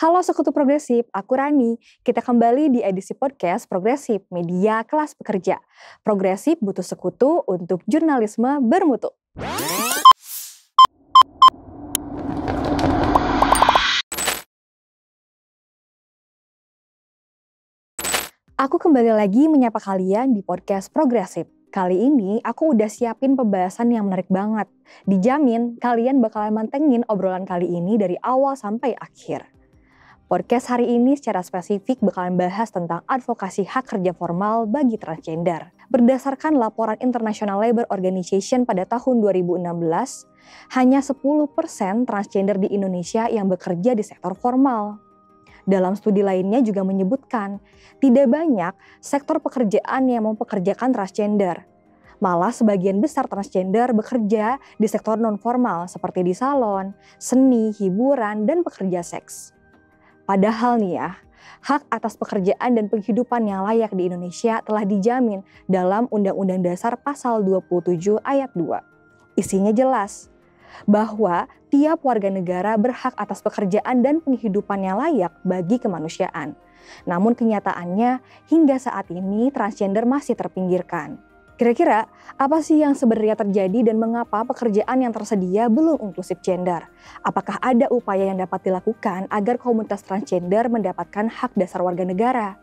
Halo Sekutu Progresif, aku Rani. Kita kembali di edisi podcast Progresif, media kelas pekerja. Progresif butuh sekutu untuk jurnalisme bermutu. Aku kembali lagi menyapa kalian di podcast Progresif. Kali ini aku udah siapin pembahasan yang menarik banget. Dijamin kalian bakalan mantengin obrolan kali ini dari awal sampai akhir. Podcast hari ini secara spesifik bakalan bahas tentang advokasi hak kerja formal bagi transgender. Berdasarkan laporan International Labour Organization pada tahun 2016, hanya 10% transgender di Indonesia yang bekerja di sektor formal. Dalam studi lainnya juga menyebutkan, tidak banyak sektor pekerjaan yang mempekerjakan transgender. Malah sebagian besar transgender bekerja di sektor non-formal seperti di salon, seni, hiburan, dan pekerja seks. Padahal nih ya, hak atas pekerjaan dan penghidupan yang layak di Indonesia telah dijamin dalam Undang-Undang Dasar Pasal 27 Ayat 2. Isinya jelas, bahwa tiap warga negara berhak atas pekerjaan dan penghidupan yang layak bagi kemanusiaan. Namun kenyataannya hingga saat ini transgender masih terpinggirkan. Kira-kira apa sih yang sebenarnya terjadi dan mengapa pekerjaan yang tersedia belum inklusif gender? Apakah ada upaya yang dapat dilakukan agar komunitas transgender mendapatkan hak dasar warga negara?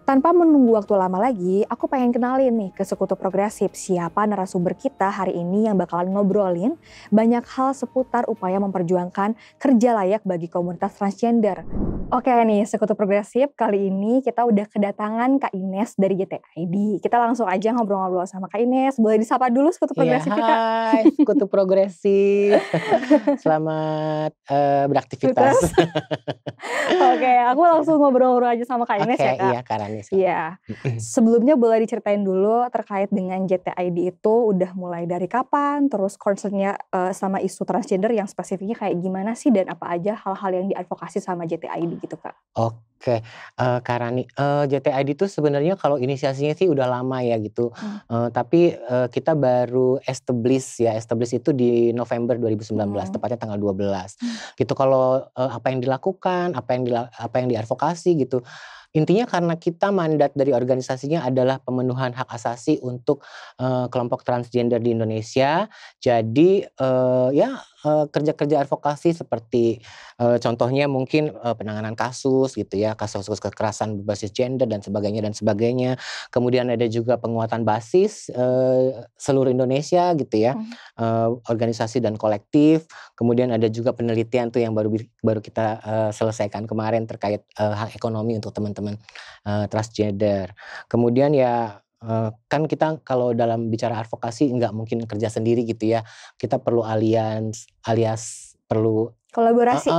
Tanpa menunggu waktu lama lagi, aku pengen kenalin nih ke Sekutu Progresif siapa narasumber kita hari ini yang bakalan ngobrolin banyak hal seputar upaya memperjuangkan kerja layak bagi komunitas transgender. Oke nih Sekutu Progresif, kali ini kita udah kedatangan Kak Ines dari JTID. Kita langsung aja ngobrol-ngobrol sama Kak Ines. Boleh disapa dulu Sekutu Progresif ya Kak? Hai Sekutu Progresif, selamat beraktivitas. Oke, aku langsung ngobrol-ngobrol aja sama Kak Ines ya Kak. Iya Kak Rani. Iya, sebelumnya boleh diceritain dulu terkait dengan JTID itu udah mulai dari kapan, terus concernnya sama isu transgender yang spesifiknya kayak gimana sih dan apa aja hal-hal yang diadvokasi sama JTID gitu Kak? Oke, Kak Rani, JTID itu sebenarnya kalau inisiasinya sih udah lama ya gitu, tapi kita baru establish itu di November 2019, tepatnya tanggal 12. Gitu kalau apa yang dilakukan, apa yang diadvokasi gitu. Intinya karena kita mandat dari organisasinya adalah pemenuhan hak asasi untuk kelompok transgender di Indonesia. Jadi kerja-kerja advokasi seperti contohnya mungkin penanganan kasus gitu ya, kasus-kasus kekerasan berbasis gender dan sebagainya. Kemudian ada juga penguatan basis seluruh Indonesia gitu ya, organisasi dan kolektif. Kemudian ada juga penelitian tuh yang baru kita selesaikan kemarin terkait hak ekonomi untuk teman-teman transgender. Kemudian ya kan kita kalau dalam bicara advokasi nggak mungkin kerja sendiri gitu ya. Kita perlu alias perlu Kolaborasi.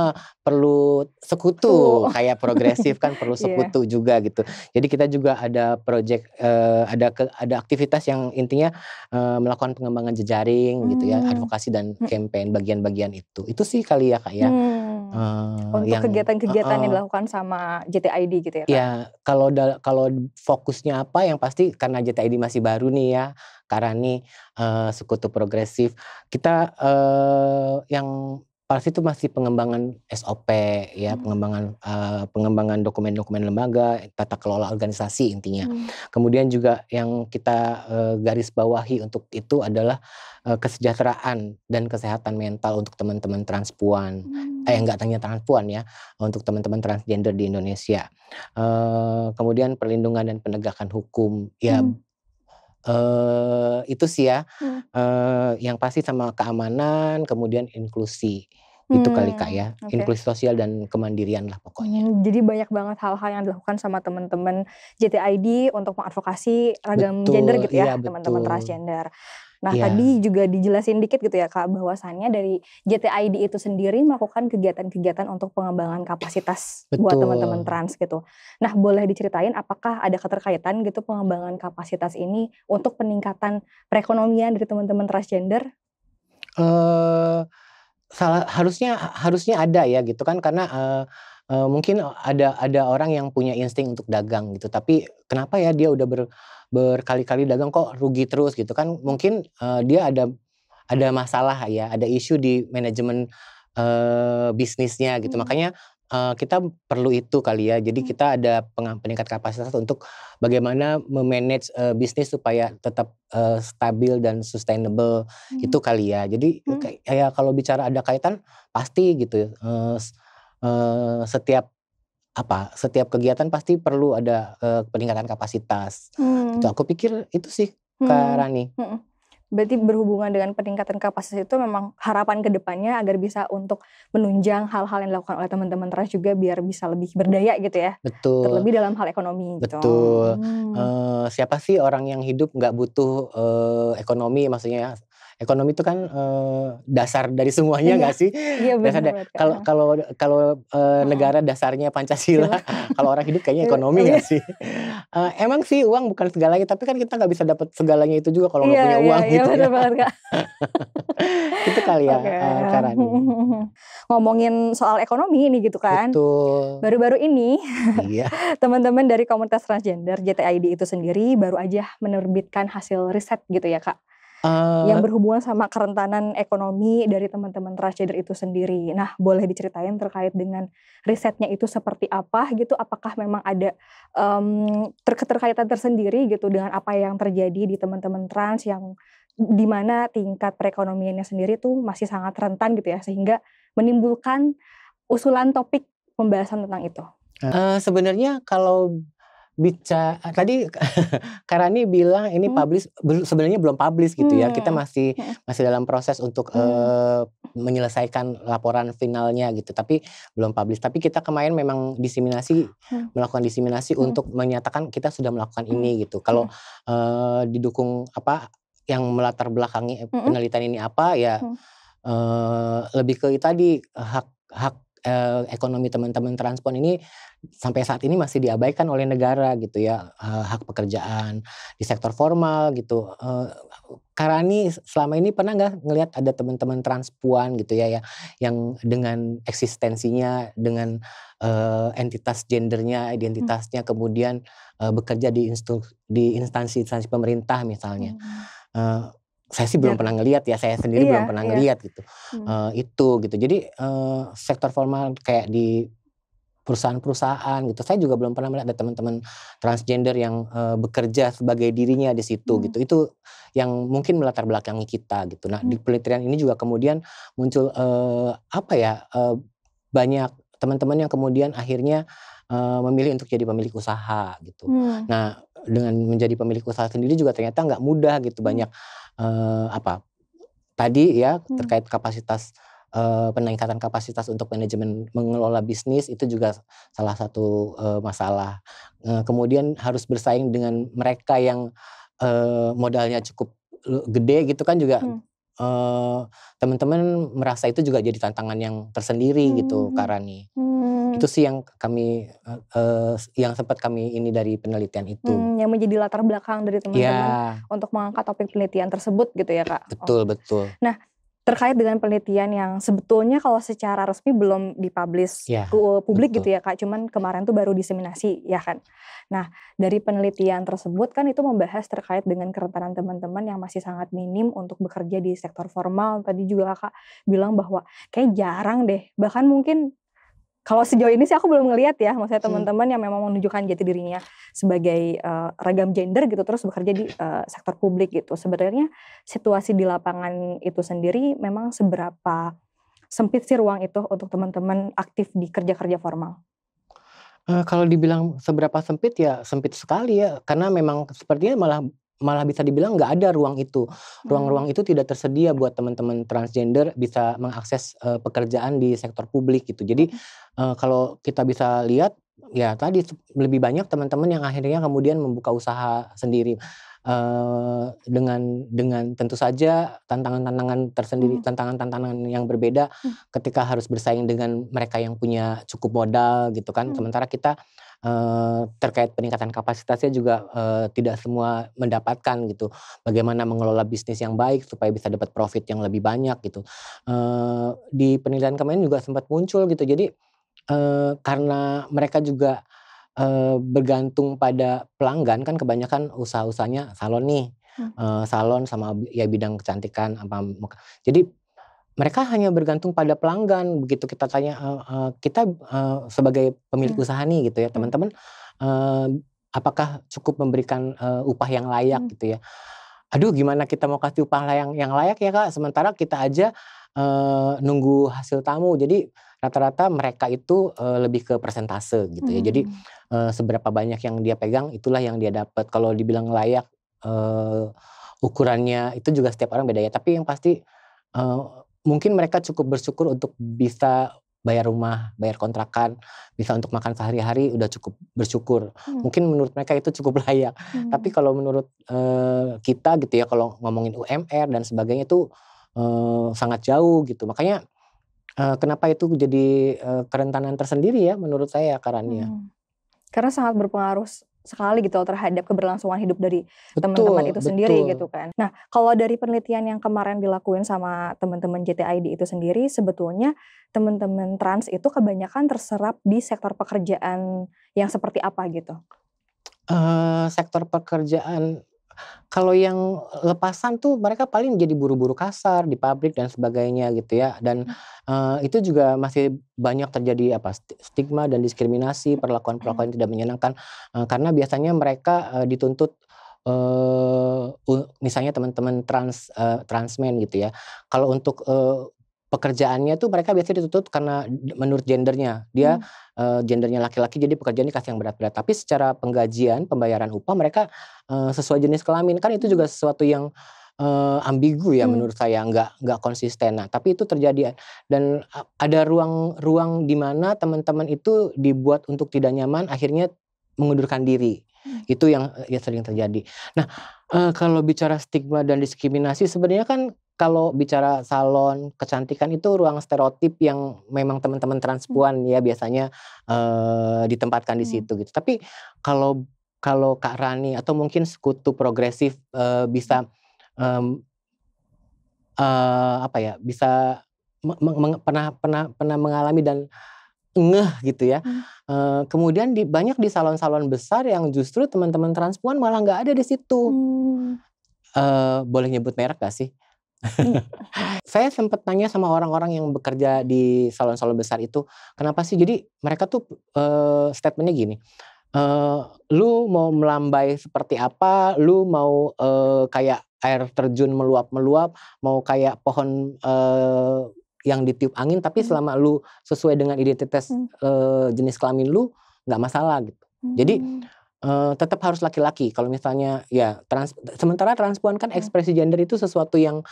Perlu sekutu kayak progresif kan perlu sekutu juga gitu. Jadi kita juga ada project ada aktivitas yang intinya melakukan pengembangan jejaring gitu ya, advokasi dan campaign bagian-bagian itu. Itu sih kali ya Kak ya. Untuk kegiatan-kegiatan yang dilakukan sama JTID gitu ya Kak? Ya kalau fokusnya apa yang pasti karena JTID masih baru nih ya Kak Rani, Sekutu Progresif. Kita yang pasti itu masih pengembangan SOP ya, pengembangan dokumen-dokumen lembaga, tata kelola organisasi intinya. Kemudian juga yang kita garis bawahi untuk itu adalah kesejahteraan dan kesehatan mental untuk teman-teman transpuan. Enggak hanya transpuan ya, untuk teman-teman transgender di Indonesia. Kemudian perlindungan dan penegakan hukum ya. Itu sih ya, yang pasti sama keamanan, kemudian inklusi. Itu kali Kak ya, inklusi sosial dan kemandirian lah pokoknya. Jadi banyak banget hal-hal yang dilakukan sama teman-teman JTID untuk mengadvokasi ragam gender gitu ya, teman-teman transgender. Nah tadi juga dijelasin dikit gitu ya Kak, bahwasannya dari JTID itu sendiri melakukan kegiatan-kegiatan untuk pengembangan kapasitas buat teman-teman trans gitu. Nah boleh diceritain apakah ada keterkaitan gitu pengembangan kapasitas ini untuk peningkatan perekonomian dari teman-teman transgender? Harusnya ada ya gitu kan karena mungkin ada orang yang punya insting untuk dagang gitu, tapi kenapa ya dia udah berkali-kali dagang kok rugi terus gitu kan, mungkin dia ada masalah ya, ada isu di manajemen bisnisnya gitu. Makanya kita perlu itu kali ya. Jadi kita ada peningkat kapasitas untuk bagaimana memanage bisnis supaya tetap stabil dan sustainable itu kali ya. Jadi kayak kalau bicara ada kaitan pasti gitu. Setiap kegiatan pasti perlu ada peningkatan kapasitas. Gitu. Aku pikir itu sih Kak Rani. Berarti berhubungan dengan peningkatan kapasitas itu memang harapan ke depannya agar bisa untuk menunjang hal-hal yang dilakukan oleh teman-teman Trans juga biar bisa lebih berdaya gitu ya. Betul. Terlebih dalam hal ekonomi gitu. Betul. Siapa sih orang yang hidup nggak butuh ekonomi, maksudnya ekonomi itu kan dasar dari semuanya nggak sih? Iya benar. Kalau negara dasarnya Pancasila, kalau orang hidup kayaknya ekonomi nggak sih? Emang sih uang bukan segalanya, tapi kan kita nggak bisa dapat segalanya itu juga kalau nggak punya uang gitu. Iya benar banget Kak. Itu kali ya Kak Rani. Ngomongin soal ekonomi ini gitu kan. Betul. Baru-baru ini Iya. teman-teman dari komunitas transgender JTID itu sendiri baru aja menerbitkan hasil riset gitu ya Kak. Yang berhubungan sama kerentanan ekonomi dari teman-teman transgender itu sendiri. Nah, boleh diceritain terkait dengan risetnya itu seperti apa gitu? Apakah memang ada keterkaitan tersendiri gitu dengan apa yang terjadi di teman-teman trans yang di mana tingkat perekonomiannya sendiri tuh masih sangat rentan gitu ya, sehingga menimbulkan usulan topik pembahasan tentang itu? Sebenarnya kalau tadi Kak Rani bilang ini sebenarnya belum publish gitu ya. Kita masih dalam proses untuk menyelesaikan laporan finalnya gitu. Tapi belum publish. Tapi kita kemarin memang melakukan diseminasi untuk menyatakan kita sudah melakukan ini gitu. Kalau didukung yang melatar belakangi penelitian ini apa ya, lebih ke tadi hak ekonomi teman-teman transpon ini sampai saat ini masih diabaikan oleh negara gitu ya, hak pekerjaan di sektor formal gitu. Kak Rani selama ini pernah nggak ngelihat ada teman-teman transpuan gitu ya yang dengan eksistensinya, dengan entitas gendernya, identitasnya kemudian bekerja di instansi-instansi pemerintah misalnya. Saya sih belum pernah ngelihat ya, saya sendiri belum pernah ngelihat gitu. Itu gitu. Jadi sektor formal kayak di perusahaan-perusahaan gitu. Saya juga belum pernah melihat ada teman-teman transgender yang bekerja sebagai dirinya di situ gitu. Itu yang mungkin melatar belakangi kita gitu. Nah, di penelitian ini juga kemudian muncul banyak teman-teman yang kemudian akhirnya memilih untuk jadi pemilik usaha gitu. Nah, dengan menjadi pemilik usaha sendiri juga ternyata nggak mudah gitu. Banyak tadi ya terkait kapasitas, peningkatan kapasitas untuk manajemen mengelola bisnis itu juga salah satu masalah. Kemudian harus bersaing dengan mereka yang modalnya cukup gede gitu kan juga. Teman-teman merasa itu juga jadi tantangan yang tersendiri gitu Kak Rani. Itu sih yang yang sempat kami ini dari penelitian itu. Yang menjadi latar belakang dari teman-teman untuk mengangkat topik penelitian tersebut gitu ya Kak? Betul. Nah, terkait dengan penelitian yang sebetulnya kalau secara resmi belum dipublish ke publik gitu ya Kak, cuman kemarin tuh baru diseminasi ya kan. Nah, dari penelitian tersebut kan itu membahas terkait dengan kerentanan teman-teman yang masih sangat minim untuk bekerja di sektor formal. Tadi juga Kakak bilang bahwa kayak jarang deh, bahkan mungkin kalau sejauh ini sih aku belum ngelihat ya, maksudnya teman-teman yang memang menunjukkan jati dirinya sebagai ragam gender gitu terus bekerja di sektor publik gitu. Sebenarnya situasi di lapangan itu sendiri memang seberapa sempit sih ruang itu untuk teman-teman aktif di kerja-kerja formal? Kalau dibilang seberapa sempit ya sempit sekali ya, karena memang sepertinya malah bisa dibilang nggak ada ruang itu. Ruang-ruang itu tidak tersedia buat teman-teman transgender bisa mengakses pekerjaan di sektor publik gitu. Jadi kalau kita bisa lihat ya tadi lebih banyak teman-teman yang akhirnya kemudian membuka usaha sendiri. Dengan tentu saja tantangan-tantangan tersendiri, tantangan-tantangan yang berbeda ketika harus bersaing dengan mereka yang punya cukup modal gitu kan. Sementara kita terkait peningkatan kapasitasnya juga tidak semua mendapatkan gitu. Bagaimana mengelola bisnis yang baik supaya bisa dapat profit yang lebih banyak gitu. Di penelitian kemarin juga sempat muncul gitu. Jadi karena mereka juga bergantung pada pelanggan kan, kebanyakan usaha-usahanya salon nih, salon sama ya bidang kecantikan jadi mereka hanya bergantung pada pelanggan. Begitu kita tanya, kita sebagai pemilik usaha nih gitu ya, teman-teman, apakah cukup memberikan upah yang layak gitu ya? Aduh, gimana kita mau kasih upah yang layak ya Kak, sementara kita aja nunggu hasil tamu. Jadi rata-rata mereka itu lebih ke persentase gitu ya. Jadi seberapa banyak yang dia pegang, itulah yang dia dapat. Kalau dibilang layak, ukurannya itu juga setiap orang beda ya. Tapi yang pasti mungkin mereka cukup bersyukur untuk bisa bayar rumah, bayar kontrakan, bisa untuk makan sehari-hari udah cukup bersyukur. Mungkin menurut mereka itu cukup layak. Tapi kalau menurut kita gitu ya, kalau ngomongin UMR dan sebagainya itu sangat jauh gitu. Makanya kenapa itu jadi kerentanan tersendiri ya menurut saya Karania. Karena sangat berpengaruh sekali gitu terhadap keberlangsungan hidup dari teman-teman itu sendiri gitu kan. Nah, kalau dari penelitian yang kemarin dilakuin sama teman-teman JTID itu sendiri, sebetulnya teman-teman trans itu kebanyakan terserap di sektor pekerjaan yang seperti apa gitu? Sektor pekerjaan, kalau yang lepasan tuh mereka paling jadi buru-buru kasar di pabrik dan sebagainya gitu ya. Dan itu juga masih banyak terjadi stigma dan diskriminasi, perlakuan-perlakuan yang tidak menyenangkan. Karena biasanya mereka dituntut misalnya teman-teman transmen gitu ya. Kalau untuk pekerjaannya tuh mereka biasanya dituntut karena menurut gendernya. Dia gendernya laki-laki jadi pekerjaannya kasih yang berat-berat. Tapi secara penggajian, pembayaran upah mereka sesuai jenis kelamin. Kan itu juga sesuatu yang ambigu ya menurut saya, nggak konsisten. Nah, tapi itu terjadi dan ada ruang di mana teman-teman itu dibuat untuk tidak nyaman, akhirnya mengundurkan diri. Itu yang sering terjadi. Nah, kalau bicara stigma dan diskriminasi sebenarnya kan kalau bicara salon kecantikan itu ruang stereotip yang memang teman-teman transpuan ya biasanya ditempatkan di situ gitu. Tapi kalau Kak Rani atau mungkin sekutu progresif bisa bisa pernah mengalami dan ngeh gitu ya. Kemudian banyak di salon-salon besar yang justru teman-teman transpuan malah nggak ada di situ. Boleh nyebut merek gak sih? Saya sempat tanya sama orang-orang yang bekerja di salon-salon besar itu, kenapa sih? Jadi mereka tuh statementnya gini, lu mau melambai seperti apa, lu mau kayak air terjun meluap-meluap, mau kayak pohon yang ditiup angin, tapi selama lu sesuai dengan identitas jenis kelamin lu, nggak masalah gitu. Jadi tetap harus laki-laki. Kalau misalnya ya sementara transpuan kan ekspresi gender itu sesuatu yang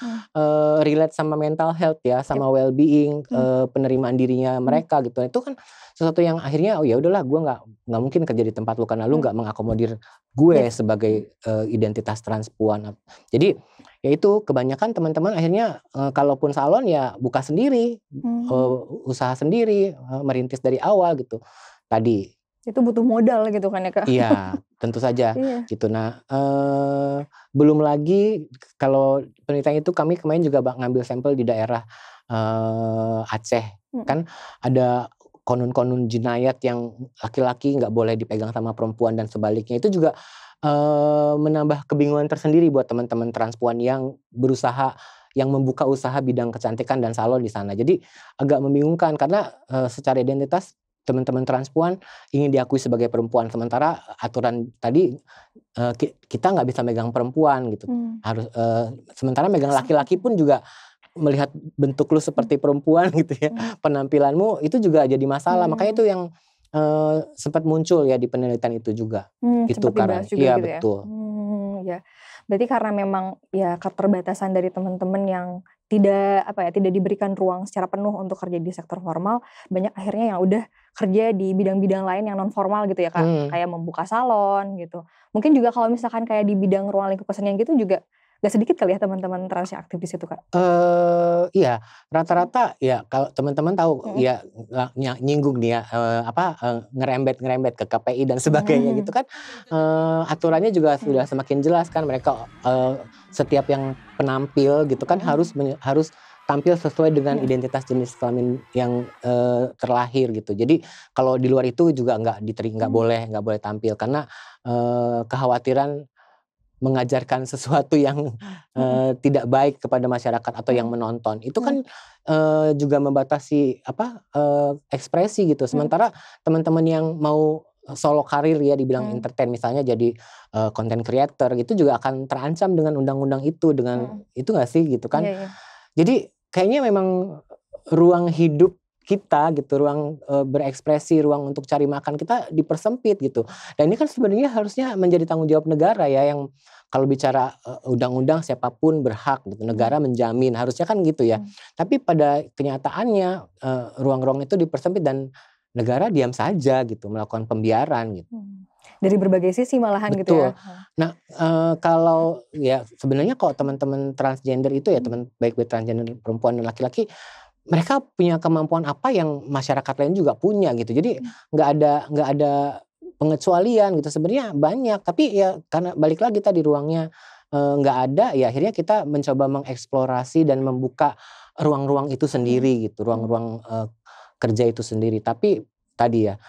relate sama mental health ya, sama well-being, penerimaan dirinya mereka gitu. Itu kan sesuatu yang akhirnya ya udahlah, gue nggak mungkin kerja di tempat lu karena lu nggak mengakomodir gue sebagai identitas transpuan. Jadi ya itu kebanyakan teman-teman akhirnya kalaupun salon ya buka sendiri, usaha sendiri, merintis dari awal gitu. Tadi itu butuh modal gitu kan ya Kak? Iya, tentu saja gitu. Nah, belum lagi kalau penelitian itu kami kemarin juga ngambil sampel di daerah Aceh. Kan ada konun-konun jinayat yang laki-laki nggak boleh dipegang sama perempuan dan sebaliknya. Itu juga menambah kebingungan tersendiri buat teman-teman transpuan yang berusaha, yang membuka usaha bidang kecantikan dan salon di sana. Jadi agak membingungkan karena secara identitas teman-teman transpuan ingin diakui sebagai perempuan, sementara aturan tadi kita nggak bisa megang perempuan gitu. Harus sementara megang laki-laki pun juga melihat bentuk lu seperti perempuan gitu ya, penampilanmu itu juga jadi masalah. Makanya itu yang sempat muncul ya di penelitian itu juga. Itu karena iya gitu betul. Ya. Berarti karena memang ya keterbatasan dari teman-teman yang tidak diberikan ruang secara penuh untuk kerja di sektor formal, banyak akhirnya yang udah kerja di bidang-bidang lain yang non formal gitu ya Kak, kayak membuka salon gitu. Mungkin juga kalau misalkan kayak di bidang ruang lingkup kesenian gitu juga gak sedikit kali ya teman-teman trans yang aktif di situ Kak? Iya, rata-rata ya kalau teman-teman tahu ya nyinggung nih ya ngerembet ke KPI dan sebagainya gitu kan, aturannya juga sudah semakin jelas kan, mereka setiap yang penampil gitu kan harus tampil sesuai dengan identitas jenis kelamin yang terlahir gitu. Jadi kalau di luar itu juga nggak boleh tampil karena kekhawatiran mengajarkan sesuatu yang tidak baik kepada masyarakat atau yang menonton. Itu kan juga membatasi ekspresi gitu. Sementara teman-teman yang mau solo karir ya dibilang entertain misalnya jadi content creator gitu juga akan terancam dengan undang-undang itu dengan itu nggak sih gitu kan. Jadi kayaknya memang ruang hidup kita gitu, ruang berekspresi, ruang untuk cari makan kita dipersempit gitu. Dan ini kan sebenarnya harusnya menjadi tanggung jawab negara ya, yang kalau bicara undang-undang siapapun berhak gitu, negara menjamin, harusnya kan gitu ya. Tapi pada kenyataannya ruang-ruang itu dipersempit dan negara diam saja gitu, melakukan pembiaran gitu. Dari berbagai sisi malahan Betul. gitu ya. Nah kalau ya sebenarnya kalau teman-teman transgender itu ya baik transgender perempuan dan laki-laki, mereka punya kemampuan apa yang masyarakat lain juga punya gitu. Jadi nggak ada pengecualian gitu. Sebenarnya banyak, tapi ya karena balik lagi tadi ruangnya nggak ada, ya akhirnya kita mencoba mengeksplorasi dan membuka ruang-ruang itu sendiri gitu, ruang-ruang kerja itu sendiri. Tapi tadi ya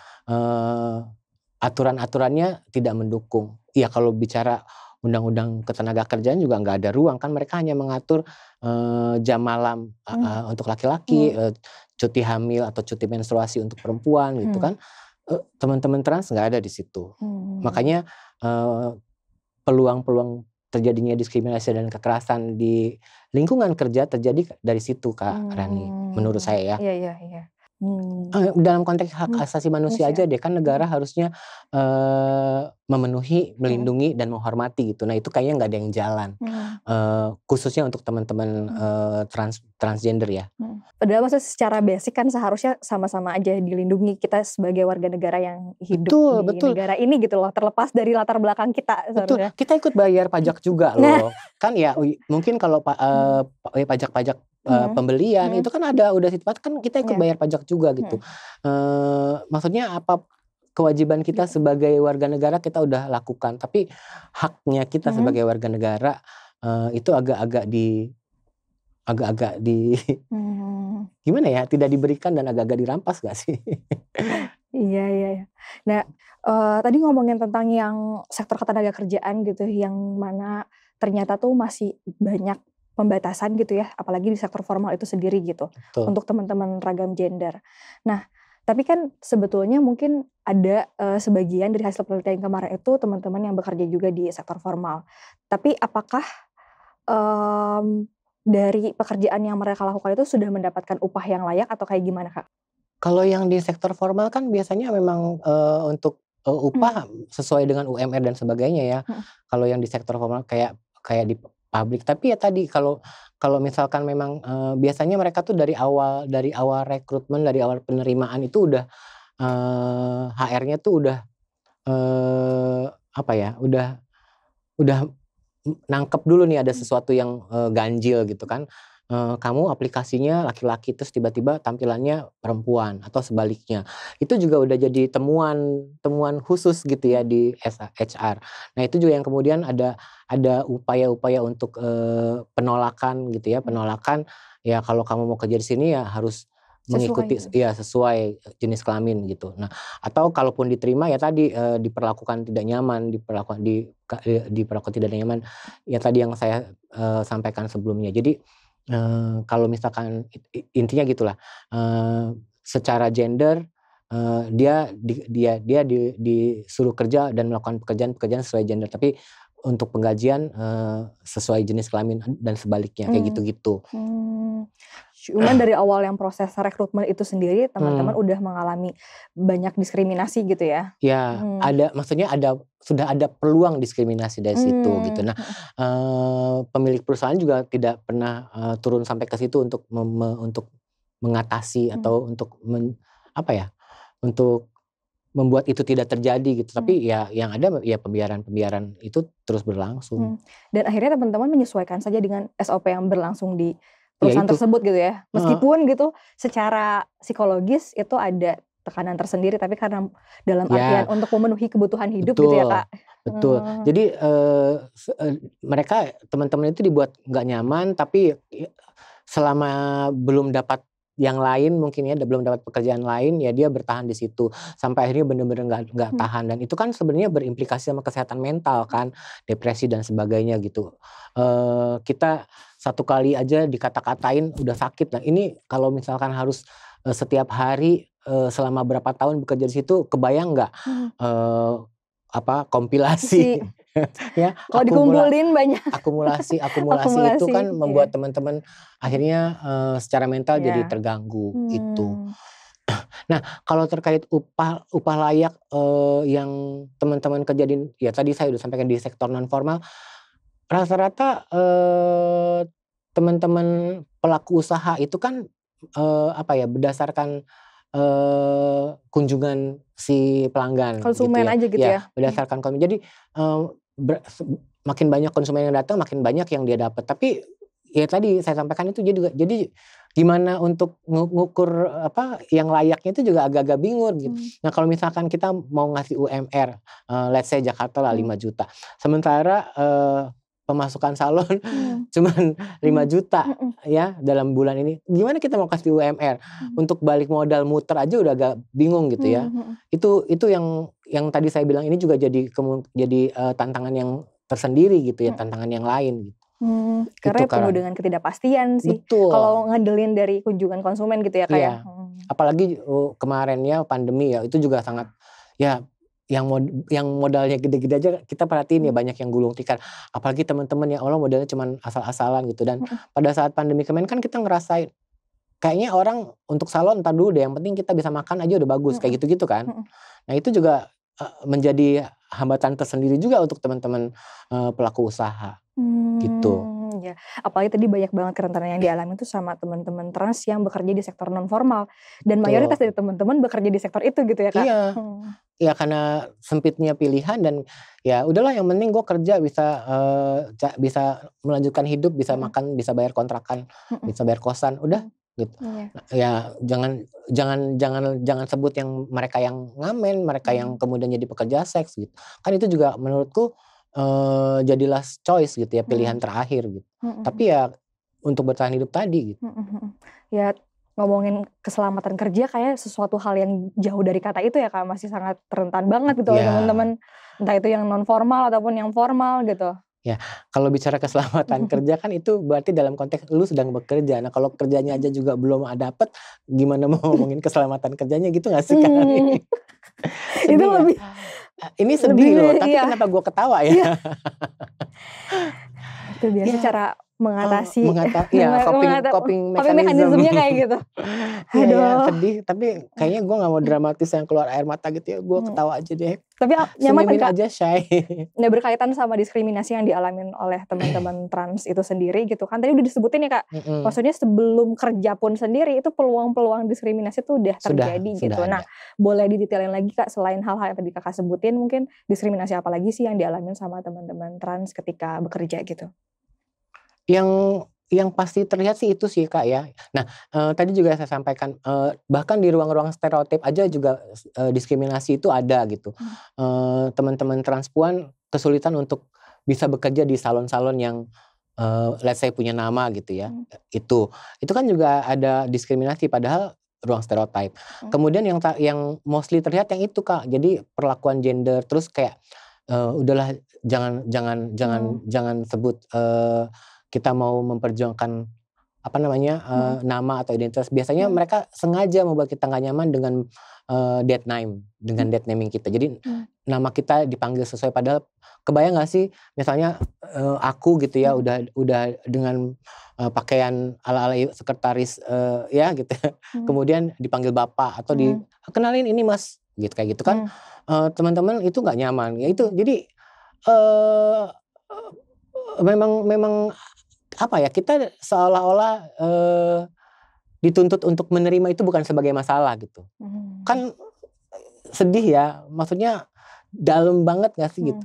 aturan-aturannya tidak mendukung. Ya kalau bicara undang-undang ketenaga kerjaan juga nggak ada ruang kan, mereka hanya mengatur jam malam untuk laki-laki, cuti hamil atau cuti menstruasi untuk perempuan gitu kan. Teman-teman trans nggak ada di situ. Makanya peluang-peluang terjadinya diskriminasi dan kekerasan di lingkungan kerja terjadi dari situ Kak Rani, menurut saya ya. Iya. Dalam konteks hak asasi manusia aja deh, kan negara harusnya memenuhi, melindungi dan menghormati gitu. Nah itu kayaknya nggak ada yang jalan, khususnya untuk teman-teman transgender ya. Padahal maksudnya secara basic kan seharusnya sama-sama aja dilindungi, kita sebagai warga negara yang hidup di negara ini gitu loh, terlepas dari latar belakang kita. Betul, kita ikut bayar pajak juga loh. Kan ya mungkin kalau pajak-pajak pembelian itu kan ada udah sifat kan kita ikut bayar pajak juga gitu. Maksudnya apa kewajiban kita sebagai warga negara kita udah lakukan, tapi haknya kita sebagai warga negara itu agak-agak di gimana ya, tidak diberikan dan agak-agak dirampas gak sih? Iya. Nah tadi ngomongin tentang yang sektor ketenaga kerjaan gitu, yang mana ternyata tuh masih banyak pembatasan gitu ya, apalagi di sektor formal itu sendiri gitu. Betul. Untuk teman-teman ragam gender. Nah tapi kan sebetulnya mungkin ada sebagian dari hasil penelitian kemarin itu teman-teman yang bekerja juga di sektor formal. Tapi apakah dari pekerjaan yang mereka lakukan itu sudah mendapatkan upah yang layak atau kayak gimana Kak? Kalau yang di sektor formal kan biasanya memang untuk upah sesuai dengan UMR dan sebagainya ya. Kalau yang di sektor formal kayak di pabrik, tapi ya tadi kalau misalkan memang biasanya mereka tuh dari awal rekrutmen, dari awal penerimaan itu udah HR-nya tuh udah udah nangkep dulu nih ada sesuatu yang ganjil gitu kan. Kamu aplikasinya laki-laki terus tiba-tiba tampilannya perempuan atau sebaliknya. Itu juga udah jadi temuan khusus gitu ya di HR. Nah itu juga yang kemudian ada upaya-upaya untuk penolakan gitu ya, penolakan ya kalau kamu mau kerja di sini ya harus mengikuti ya sesuai jenis kelamin gitu. Nah atau kalaupun diterima ya tadi diperlakukan tidak nyaman, diperlakukan tidak nyaman ya tadi yang saya sampaikan sebelumnya. Jadi kalau misalkan intinya gitulah, secara gender dia disuruh kerja dan melakukan pekerjaan sesuai gender, tapi untuk penggajian sesuai jenis kelamin dan sebaliknya kayak gitu-gitu. Cuman dari awal yang proses rekrutmen itu sendiri teman-teman udah mengalami banyak diskriminasi gitu ya? Ya maksudnya sudah ada peluang diskriminasi dari situ gitu. Nah pemilik perusahaan juga tidak pernah turun sampai ke situ untuk mengatasi atau untuk untuk membuat itu tidak terjadi gitu. Tapi ya yang ada ya pembiaran itu terus berlangsung. Dan akhirnya teman-teman menyesuaikan saja dengan SOP yang berlangsung di perusahaan tersebut gitu ya. Meskipun gitu secara psikologis itu ada tekanan tersendiri, tapi karena dalam artian untuk memenuhi kebutuhan hidup gitu ya Kak. Betul. Jadi mereka teman-teman itu dibuat nggak nyaman, tapi selama belum dapat yang lain mungkin ya belum dapat pekerjaan lain, ya dia bertahan di situ sampai akhirnya benar-benar nggak tahan, dan itu kan sebenarnya berimplikasi sama kesehatan mental kan, depresi dan sebagainya gitu. Kita satu kali aja dikata-katain udah sakit. Nah ini kalau misalkan harus setiap hari selama berapa tahun bekerja di situ, kebayang nggak kompilasi ya Kalau dikumpulin banyak. akumulasi itu kan membuat teman-teman akhirnya secara mental jadi terganggu itu. Nah kalau terkait upah layak yang teman-teman kerja di, ya tadi saya udah sampaikan di sektor non formal, rata-rata teman-teman pelaku usaha itu kan berdasarkan kunjungan si pelanggan konsumen gitu ya. aja gitu ya. Berdasarkan konsumen. Jadi makin banyak konsumen yang datang, makin banyak yang dia dapat. Tapi ya tadi saya sampaikan itu jadi gimana untuk ngukur yang layaknya itu juga agak-agak bingung gitu. Nah kalau misalkan kita mau ngasih UMR, let's say Jakarta lah 5 juta. Sementara pemasukan salon cuman 5 juta ya dalam bulan ini. Gimana kita mau kasih UMR? Untuk balik modal muter aja udah agak bingung gitu ya. Itu yang tadi saya bilang, ini juga jadi tantangan yang tersendiri gitu ya, tantangan yang lain gitu. Karena penuh dengan ketidakpastian sih. Betul. Kalau ngandelin dari kunjungan konsumen gitu ya kayak. Apalagi kemarin ya pandemi ya, itu juga sangat ya. Yang modalnya gede-gede aja kita perhatiin ya banyak yang gulung tikar. Apalagi teman-teman ya Allah modalnya cuman asal-asalan gitu. Dan pada saat pandemi kemarin kan kita ngerasain kayaknya orang untuk salon entar dulu deh, yang penting kita bisa makan aja udah bagus, kayak gitu-gitu kan. Nah itu juga menjadi hambatan tersendiri juga untuk teman-teman pelaku usaha gitu. Ya, apalagi tadi banyak banget kerentanan yang dialami itu sama teman-teman trans yang bekerja di sektor non formal, dan mayoritas dari teman-teman bekerja di sektor itu gitu ya Kak. Iya. Ya karena sempitnya pilihan, dan ya udahlah yang penting gue kerja bisa melanjutkan hidup, bisa makan, bisa bayar kontrakan, bisa bayar kosan, udah gitu. Ya jangan sebut yang mereka yang ngamen, mereka yang kemudian jadi pekerja seks gitu. Kan itu juga menurutku jadi last choice gitu ya, pilihan terakhir gitu. Tapi ya untuk bertahan hidup tadi gitu. Ya ngomongin keselamatan kerja kayak sesuatu hal yang jauh dari kata itu ya Kak, masih sangat rentan banget gitu oleh teman-teman, entah itu yang non formal ataupun yang formal gitu. Ya kalau bicara keselamatan kerja kan itu berarti dalam konteks lu sedang bekerja. Nah kalau kerjanya aja juga belum dapet, gimana mau ngomongin keselamatan kerjanya gitu gak sih Kak? Itu lebih ini sedih loh, tapi kenapa gue ketawa ya? Itu biasa cara mengatasi coping mekanismenya kayak gitu. Ya, sedih, tapi kayaknya gue gak mau dramatis yang keluar air mata gitu ya, gue ketawa aja deh. Tapi nyaman kan Kak? Aja shy. Nah berkaitan sama diskriminasi yang dialamin oleh teman-teman trans itu sendiri gitu kan, tadi udah disebutin ya Kak, maksudnya sebelum kerja pun sendiri itu peluang-peluang diskriminasi itu udah terjadi gitu. Nah boleh didetailin lagi Kak, selain hal-hal yang tadi Kakak sebutin, mungkin diskriminasi apa lagi sih yang dialamin sama teman-teman trans ketika bekerja gitu? Yang pasti terlihat sih itu sih Kak ya. Nah tadi juga saya sampaikan, bahkan di ruang-ruang stereotip aja juga diskriminasi itu ada gitu. Teman-teman transpuan kesulitan untuk bisa bekerja di salon-salon yang let's say punya nama gitu ya. Itu kan juga ada diskriminasi, padahal ruang stereotip. Kemudian yang mostly terlihat yang itu Kak, jadi perlakuan gender, terus kayak udahlah jangan sebut kita mau memperjuangkan nama atau identitas. Biasanya mereka sengaja membuat kita nggak nyaman dengan dead name, dengan dead naming kita. Jadi nama kita dipanggil sesuai, padahal kebayang nggak sih misalnya aku gitu ya udah dengan pakaian ala sekretaris ya gitu. Kemudian dipanggil bapak atau kenalin ini mas gitu, kayak gitu kan. Teman-teman itu nggak nyaman. Ya itu jadi memang apa ya, kita seolah-olah dituntut untuk menerima itu bukan sebagai masalah gitu. Kan sedih ya, maksudnya dalam banget gak sih gitu.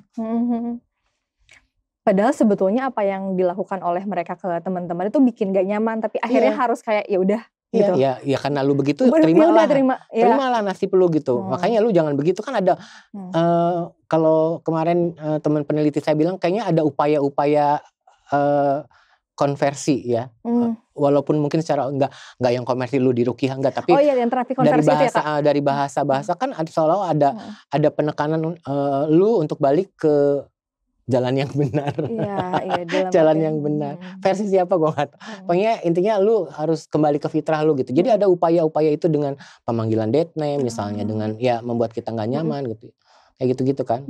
Padahal sebetulnya apa yang dilakukan oleh mereka ke teman-teman itu bikin gak nyaman, tapi akhirnya harus kayak ya udah gitu. Ya karena lu begitu terimalah nasib lu gitu. Makanya lu jangan begitu kan ada kalau kemarin teman peneliti saya bilang kayaknya ada upaya-upaya konversi ya. walaupun mungkin secara enggak yang komersil lu di ruqyah enggak, tapi Oh iya, yang terapi dari konversi itu ya, bahasa Kak? dari bahasa kan seolah ada penekanan lu untuk balik ke jalan yang benar. Iya, dalam Jalan artian yang benar. Versi siapa gue nggak tahu. Pokoknya intinya lu harus kembali ke fitrah lu gitu. Jadi ada upaya-upaya itu dengan pemanggilan death name misalnya, dengan ya membuat kita nggak nyaman gitu. Kayak gitu-gitu kan.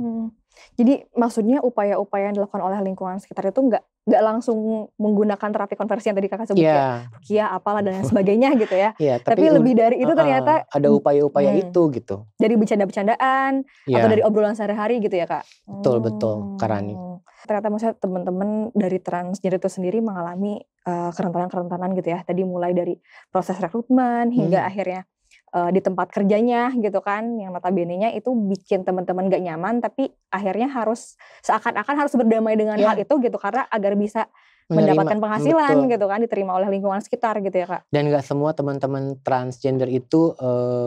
Jadi maksudnya upaya-upaya yang dilakukan oleh lingkungan sekitar itu nggak langsung menggunakan terapi konversi yang tadi Kakak sebut ya, ruqyah apalah dan lain sebagainya gitu ya. Iya, tapi lebih dari itu ternyata ada upaya-upaya itu gitu. Dari bercanda-bercandaan atau dari obrolan sehari-hari gitu ya, Kak. Betul, Karani. Ternyata maksudnya teman-teman dari transgender itu sendiri mengalami kerentanan-kerentanan gitu ya. Tadi mulai dari proses rekrutmen hingga akhirnya di tempat kerjanya gitu kan, yang notabene-nya itu bikin teman-teman gak nyaman, tapi akhirnya harus seakan-akan harus berdamai dengan hal itu gitu, karena agar bisa mendapatkan penghasilan gitu kan, diterima oleh lingkungan sekitar gitu ya, Kak. Dan gak semua teman-teman transgender itu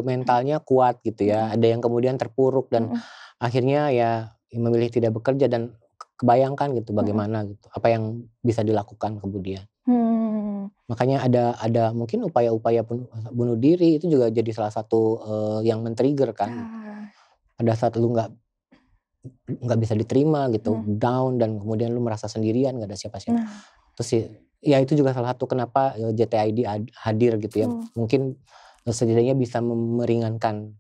mentalnya kuat gitu ya. Ada yang kemudian terpuruk dan akhirnya ya memilih tidak bekerja, dan kebayangkan gitu bagaimana gitu, apa yang bisa dilakukan kemudian. Makanya ada mungkin upaya-upaya bunuh diri itu juga jadi salah satu yang men-trigger kan. Pada saat lu nggak bisa diterima gitu, down, dan kemudian lu merasa sendirian, nggak ada siapa-siapa. Terus ya itu juga salah satu kenapa JTID hadir gitu ya. Mungkin setidaknya bisa meringankan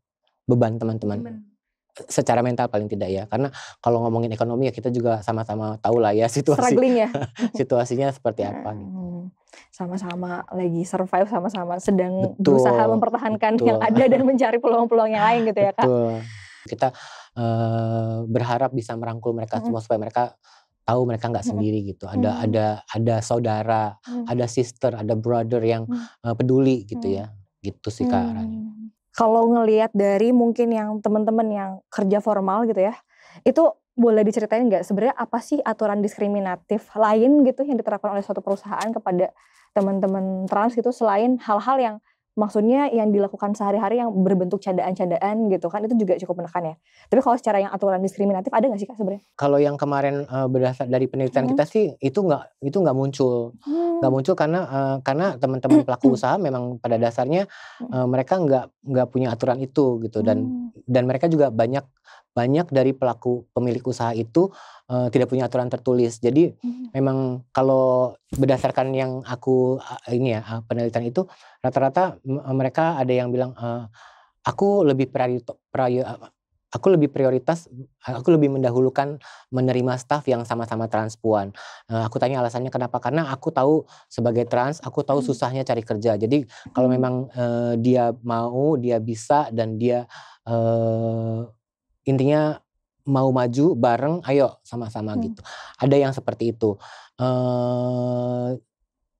beban teman-teman. Secara mental paling tidak ya, karena kalau ngomongin ekonomi ya kita juga sama-sama tahu lah ya situasinya seperti apa gitu. Sama-sama lagi survive, sama-sama sedang berusaha mempertahankan yang ada dan mencari peluang-peluang yang lain gitu ya, Kak. Kita berharap bisa merangkul mereka semua supaya mereka tahu mereka nggak sendiri gitu. Ada saudara, ada sister, ada brother yang peduli gitu ya. Gitu sih, Kak Rani. Kalau ngelihat dari mungkin yang teman-teman yang kerja formal gitu ya, itu boleh diceritain nggak sebenarnya apa sih aturan diskriminatif lain gitu yang diterapkan oleh suatu perusahaan kepada teman-teman trans gitu, selain hal-hal yang maksudnya yang dilakukan sehari-hari yang berbentuk candaan-candaan gitu kan, itu juga cukup menekan ya. Tapi kalau secara yang aturan diskriminatif ada nggak sih, Kak, sebenarnya? Kalau yang kemarin berdasar dari penelitian kita sih itu nggak muncul. Nggak muncul karena teman-teman pelaku usaha memang pada dasarnya mereka nggak punya aturan itu gitu, dan mereka juga banyak dari pemilik usaha itu tidak punya aturan tertulis. Jadi memang kalau berdasarkan yang aku penelitian itu, rata-rata mereka ada yang bilang aku lebih mendahulukan menerima staf yang sama-sama transpuan. Aku tanya alasannya kenapa, karena aku tahu sebagai trans, aku tahu susahnya cari kerja. Jadi kalau memang dia mau, dia bisa, dan dia intinya mau maju bareng, ayo sama-sama gitu. Ada yang seperti itu.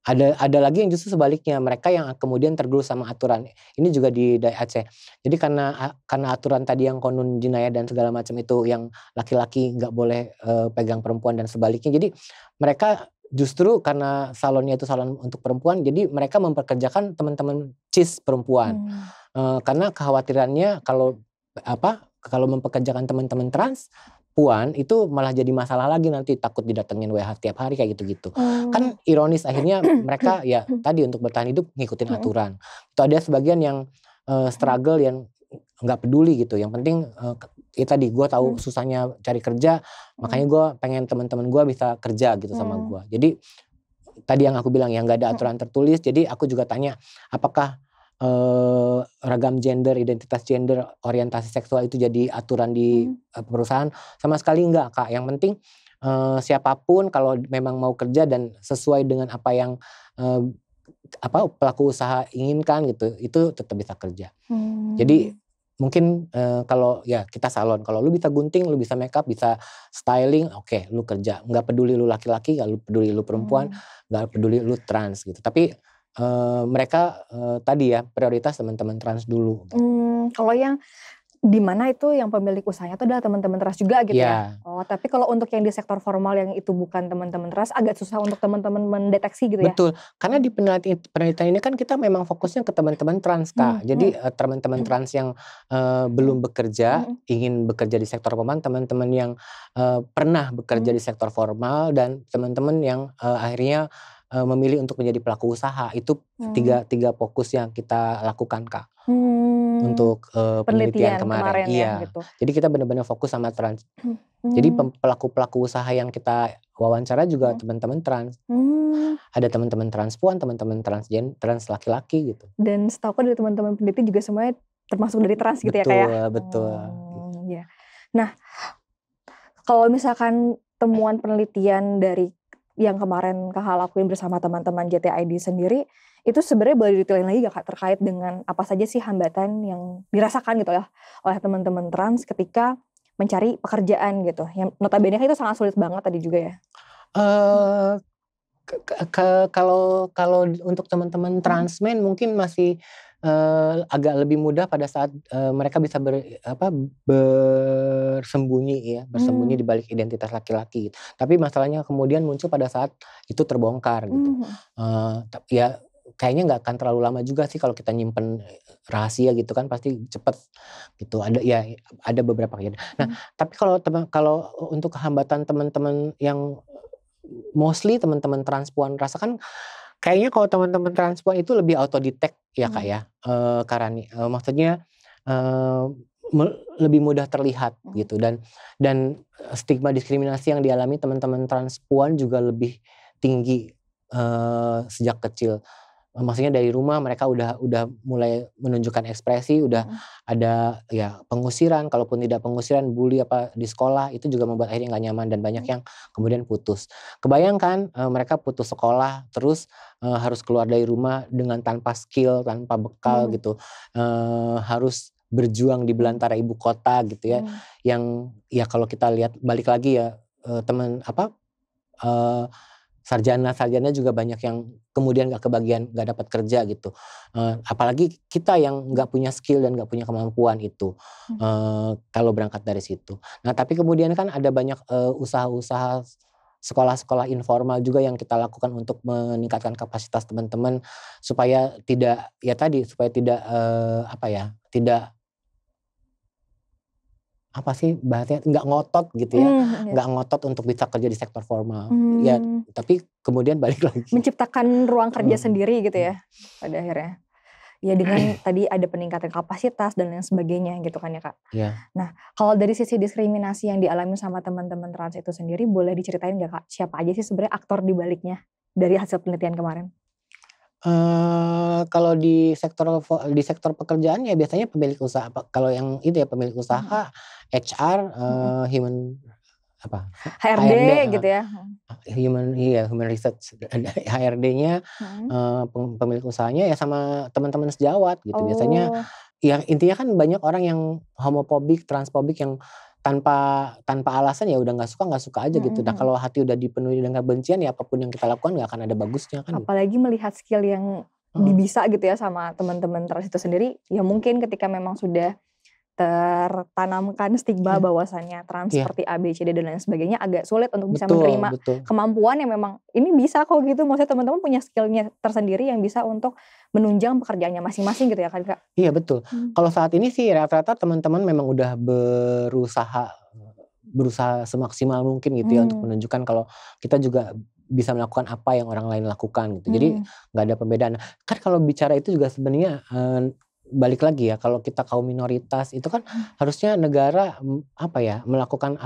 Ada lagi yang justru sebaliknya, mereka yang kemudian tergerus sama aturan. Ini juga di Aceh. Jadi karena aturan tadi yang konun jinayah dan segala macam itu, yang laki-laki nggak boleh pegang perempuan dan sebaliknya. Jadi mereka justru karena salonnya itu salon untuk perempuan, jadi mereka memperkerjakan teman-teman cis perempuan. Karena kekhawatirannya kalau mempekerjakan teman-teman trans puan itu malah jadi masalah lagi, nanti takut didatengin WH tiap hari kayak gitu-gitu. Kan ironis, akhirnya mereka ya tadi untuk bertahan hidup ngikutin aturan. Itu ada sebagian yang struggle, yang nggak peduli gitu. Yang penting ya tadi gue tahu susahnya cari kerja, makanya gue pengen teman-teman gue bisa kerja gitu sama gue. Jadi tadi yang aku bilang, yang nggak ada aturan tertulis. Jadi aku juga tanya, apakah ragam gender, identitas gender, orientasi seksual itu jadi aturan di perusahaan? Sama sekali enggak, Kak. Yang penting siapapun kalau memang mau kerja dan sesuai dengan apa yang pelaku usaha inginkan gitu, itu tetap bisa kerja. Jadi mungkin kalau ya kita salon, kalau lu bisa gunting, lu bisa makeup, bisa styling, oke, lu kerja. Nggak peduli lu laki-laki, nggak peduli lu perempuan, nggak peduli lu trans gitu. Tapi mereka tadi ya prioritas teman-teman trans dulu. Kalau yang di mana itu yang pemilik usahanya itu adalah teman-teman trans juga gitu ya. Oh, tapi kalau untuk yang di sektor formal yang itu bukan teman-teman trans, agak susah untuk teman-teman mendeteksi gitu ya. Betul, karena di penelitian ini kan kita memang fokusnya ke teman-teman trans, Kak. Jadi teman-teman trans yang belum bekerja, ingin bekerja di sektor formal, teman-teman yang pernah bekerja di sektor formal, dan teman-teman yang akhirnya memilih untuk menjadi pelaku usaha. Itu tiga fokus yang kita lakukan Kak. Untuk penelitian kemarin. Iya. Ya gitu. Jadi kita benar-benar fokus sama trans. Jadi pelaku-pelaku usaha yang kita wawancara juga teman-teman trans. Ada teman-teman transpuan, teman-teman trans laki-laki gitu. Dan setahu dari teman-teman peneliti juga semuanya termasuk dari trans gitu ya Kak ya? Betul. Iya. Nah, kalau misalkan temuan penelitian dari yang kemarin Kakak lakuin bersama teman-teman JTID sendiri, itu sebenarnya boleh detailin lagi gak Kak terkait dengan apa saja sih hambatan yang dirasakan gitu ya oleh teman-teman trans ketika mencari pekerjaan gitu. Yang notabene itu sangat sulit banget tadi juga ya. Kalau untuk teman-teman transmen mungkin masih agak lebih mudah pada saat mereka bisa bersembunyi di balik identitas laki-laki gitu. Tapi masalahnya kemudian muncul pada saat itu terbongkar gitu. Ya kayaknya nggak akan terlalu lama juga sih kalau kita nyimpen rahasia gitu kan, pasti cepet gitu. Ada beberapa kejadian. Nah, tapi kalau untuk hambatan teman-teman yang mostly teman-teman transpuan rasakan, kayaknya kalau teman-teman transpuan itu lebih autoditek ya Kak ya, Karani. Maksudnya lebih mudah terlihat gitu, dan stigma diskriminasi yang dialami teman-teman transpuan juga lebih tinggi sejak kecil. Maksudnya dari rumah mereka udah mulai menunjukkan ekspresi, udah ada ya pengusiran, kalaupun tidak pengusiran, bully apa di sekolah, itu juga membuat akhirnya nggak nyaman dan banyak yang kemudian putus. Kebayangkan mereka putus sekolah terus harus keluar dari rumah dengan tanpa skill, tanpa bekal gitu, harus berjuang di belantara ibu kota gitu ya, yang ya kalau kita lihat balik lagi ya sarjana juga banyak yang kemudian gak dapat kerja gitu. Apalagi kita yang gak punya skill dan gak punya kemampuan itu. Kalau berangkat dari situ. Nah tapi kemudian kan ada banyak usaha-usaha sekolah-sekolah informal juga yang kita lakukan untuk meningkatkan kapasitas teman-teman supaya tidak bahasanya nggak ngotot gitu ya, nggak ngotot untuk bisa kerja di sektor formal. Ya, tapi kemudian balik lagi. Menciptakan ruang kerja sendiri gitu ya, pada akhirnya. Ya dengan tadi ada peningkatan kapasitas dan lain sebagainya gitu kan ya Kak. Iya. Nah, kalau dari sisi diskriminasi yang dialami sama teman-teman trans itu sendiri, boleh diceritain gak Kak, siapa aja sih sebenarnya aktor di baliknya dari hasil penelitian kemarin? Kalau di sektor pekerjaan ya biasanya pemilik usaha. Kalau yang itu ya pemilik usaha, HR, human HRD gitu ya. Human research, HRD-nya, pemilik usahanya ya sama teman-teman sejawat gitu. Biasanya ya intinya kan banyak orang yang homofobik, transfobik yang tanpa alasan ya udah nggak suka aja gitu. Nah kalau hati udah dipenuhi dengan kebencian ya apapun yang kita lakukan nggak akan ada bagusnya kan. Apalagi melihat skill yang bisa gitu ya sama teman-teman trans itu sendiri, ya mungkin ketika memang sudah tertanamkan stigma bahwasannya trans seperti A, B, C, D dan lain sebagainya agak sulit untuk bisa menerima kemampuan yang memang ini bisa kok gitu. Maksudnya teman-teman punya skillnya tersendiri yang bisa untuk menunjang pekerjaannya masing-masing gitu ya kan Kak? Iya betul. Kalau saat ini sih rata-rata teman-teman memang udah berusaha semaksimal mungkin gitu ya untuk menunjukkan kalau kita juga bisa melakukan apa yang orang lain lakukan gitu. Jadi nggak ada perbedaan. Kan kalau bicara itu juga sebenarnya balik lagi ya, kalau kita kaum minoritas itu kan harusnya negara melakukan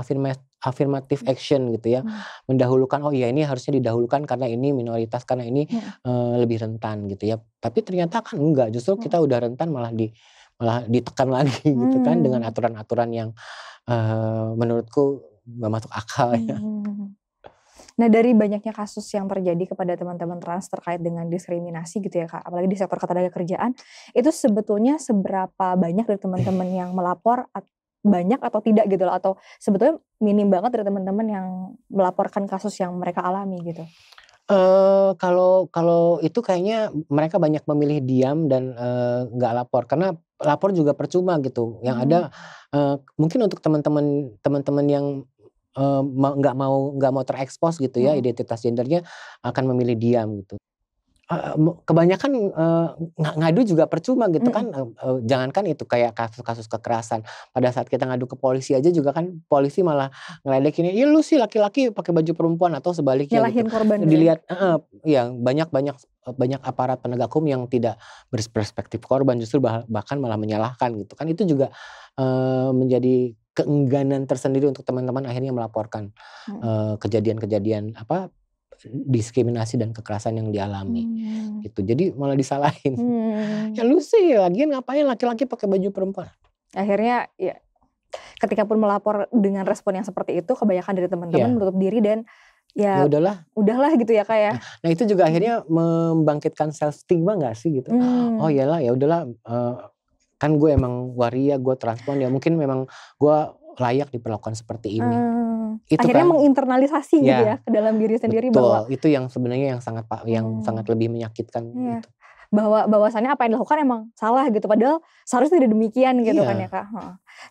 affirmative action gitu ya, mendahulukan ini harusnya didahulukan karena ini minoritas, karena ini lebih rentan gitu ya. Tapi ternyata kan enggak, justru kita udah rentan malah ditekan lagi gitu kan dengan aturan-aturan yang menurutku nggak masuk akal ya. Nah dari banyaknya kasus yang terjadi kepada teman-teman trans terkait dengan diskriminasi gitu ya Kak, apalagi di sektor ketenagakerjaan, itu sebetulnya seberapa banyak dari teman-teman yang melapor, banyak atau tidak gitu loh, atau sebetulnya minim banget dari teman-teman yang melaporkan kasus yang mereka alami gitu? Kalau itu kayaknya mereka banyak memilih diam dan nggak lapor, karena lapor juga percuma gitu. Yang ada mungkin untuk teman-teman yang nggak mau terekspos gitu ya identitas gendernya, akan memilih diam gitu. kebanyakan ngadu juga percuma gitu kan. Jangankan itu kayak kasus-kasus kekerasan. Pada saat kita ngadu ke polisi aja juga kan polisi malah ngeledekin, "Ya lu sih laki-laki pakai baju perempuan," atau sebaliknya gitu. Nyalahin korban gitu ya? Dilihat ya banyak aparat penegak hukum yang tidak berperspektif korban, justru bahkan malah menyalahkan gitu kan. Itu juga menjadi keengganan tersendiri untuk teman-teman akhirnya melaporkan kejadian-kejadian diskriminasi dan kekerasan yang dialami gitu. Jadi malah disalahin. Ya lu sih lagian ngapain laki-laki pakai baju perempuan. Akhirnya ya ketika pun melapor dengan respon yang seperti itu, kebanyakan dari teman-teman menutup diri dan ya udahlah gitu ya Kak ya. Nah itu juga akhirnya membangkitkan self stigma gak sih gitu. Oh iyalah ya udahlah, kan gue emang waria, gue transpuan, ya mungkin memang gue layak diperlakukan seperti ini. Itu akhirnya kan menginteralisasi gitu ya ke dalam diri sendiri. Betul, bahwa itu yang sebenarnya yang sangat lebih menyakitkan gitu. Bahwasannya apa yang dilakukan emang salah gitu, padahal seharusnya tidak demikian gitu kan ya Kak.